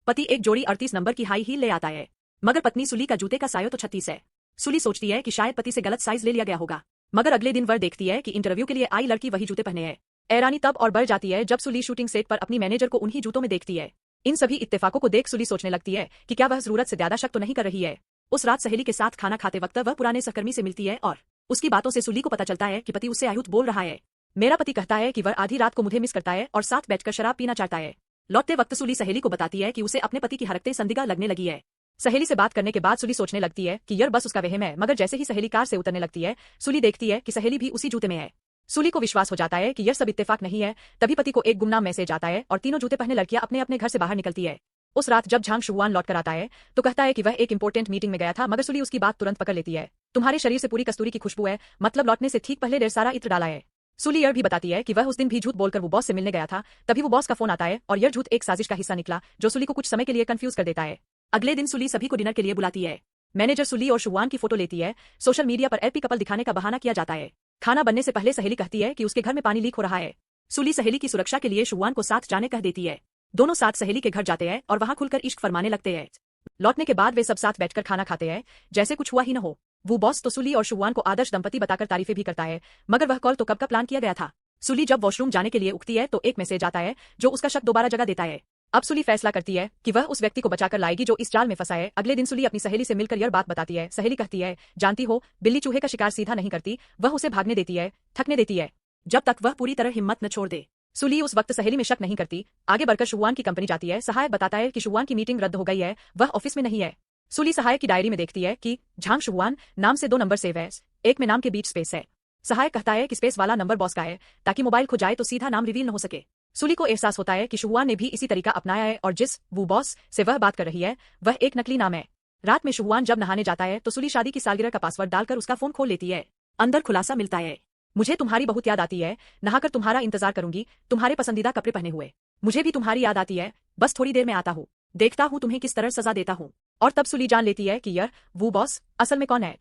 पति एक जोड़ी 38 नंबर की हाई हील ले आता है, मगर पत्नी सुली का जूते का साइज तो 36 है। सुली सोचती है कि शायद पति से गलत साइज ले लिया गया होगा, मगर अगले दिन वह देखती है कि इंटरव्यू के लिए आई लड़की वही जूते पहने है। हैरानी तब और बढ़ जाती है जब सुली शूटिंग सेट पर अपनी मैनेजर को उन्हीं जूतों में देखती है। इन सभी इत्तेफाकों को देख सुली सोचने लगती है कि क्या वह जरूरत से ज्यादा शक तो नहीं कर रही है। उस रात सहेली के साथ खाना खाते वक्त वह पुराने सहकर्मी से मिलती है और उसकी बातों से सुली को पता चलता है कि पति उससे आयुध बोल रहा है। मेरा पति कहता है कि वह आधी रात को मुझे मिस करता है और साथ बैठकर शराब पीना चाहता है। लौटते वक्त सुली सहेली को बताती है कि उसे अपने पति की हरकतें संदिग्ध लगने लगी है। सहेली से बात करने के बाद सुली सोचने लगती है कि यह बस उसका वहम है, मगर जैसे ही सहेली कार से उतरने लगती है, सुली देखती है कि सहेली भी उसी जूते में है। सुली को विश्वास हो जाता है कि यह सब इत्तेफाक नहीं है। तभी पति को एक गुमनाम मैसेज आता है और तीनों जूते पहने लड़कियां अपने अपने घर से बाहर निकलती है। उस रात जब झांग शुआन लौट कर आता है तो कहता है कि वह एक इंपॉर्टेंट मीटिंग में गया था, मगर सुली उसकी बात तुरंत पकड़ लेती है। तुम्हारे शरीर से पूरी कस्तूरी की खुशबू है, मतलब लौटने से ठीक पहले ढेर सारा इत्र डाला है। सुली यह भी बताती है कि वह उस दिन भी झूठ बोलकर वो बॉस से मिलने गया था। तभी वो बॉस का फोन आता है और यह झूठ एक साजिश का हिस्सा निकला जो सुली को कुछ समय के लिए कंफ्यूज कर देता है। अगले दिन सुली सभी को डिनर के लिए बुलाती है। मैनेजर सुली और शुआन की फोटो लेती है। सोशल मीडिया पर एलपी कपल दिखाने का बहाना किया जाता है। खाना बनने से पहले सहेली कहती है कि उसके घर में पानी लीक हो रहा है। सुली सहेली की सुरक्षा के लिए शुआन को साथ जाने कह देती है। दोनों साथ सहेली के घर जाते हैं और वहां खुलकर इश्क फरमाने लगते हैं। लौटने के बाद वे सब साथ बैठकर खाना खाते हैं जैसे कुछ हुआ ही न हो। वो बॉस तो सुली और शुआन को आदर्श दंपति बताकर तारीफें भी करता है, मगर वह कॉल तो कब का प्लान किया गया था। सुली जब वॉशरूम जाने के लिए उठती है तो एक मैसेज आता है जो उसका शक दोबारा जगा देता है। अब सुली फैसला करती है कि वह उस व्यक्ति को बचाकर लाएगी जो इस जाल में फंसा है। अगले दिन सुली अपनी सहेली से मिलकर यह बात बताती है। सहेली कहती है, जानती हो, बिल्ली चूहे का शिकार सीधा नहीं करती, वह उसे भागने देती है, थकने देती है, जब तक वह पूरी तरह हिम्मत न छोड़ दे। सुली उस वक्त सहेली में शक नहीं करती। आगे बढ़कर शुआन की कंपनी जाती है। सहायक बताता है कि शुआन की मीटिंग रद्द हो गई है, वह ऑफिस में नहीं है। सुली सहायक की डायरी में देखती है कि झांग शुआन नाम से 2 नंबर सेव है, एक में नाम के बीच स्पेस है। सहायक कहता है कि स्पेस वाला नंबर बॉस का है, ताकि मोबाइल खो जाए तो सीधा नाम रिवील न हो सके। सुली को एहसास होता है कि शुआन ने भी इसी तरीका अपनाया है और जिस वो बॉस से वह बात कर रही है वह एक नकली नाम है। रात में शुआन जब नहाने जाता है तो सुली शादी की सालगिरह का पासवर्ड डालकर उसका फोन खोल लेती है। अंदर खुलासा मिलता है, मुझे तुम्हारी बहुत याद आती है, नहाकर तुम्हारा इंतजार करूंगी, तुम्हारे पसंदीदा कपड़े पहने हुए। मुझे भी तुम्हारी याद आती है, बस थोड़ी देर में आता हूँ, देखता हूँ तुम्हें किस तरह सजा देता हूँ। और तब सुली जान लेती है कि यह वो बॉस असल में कौन है।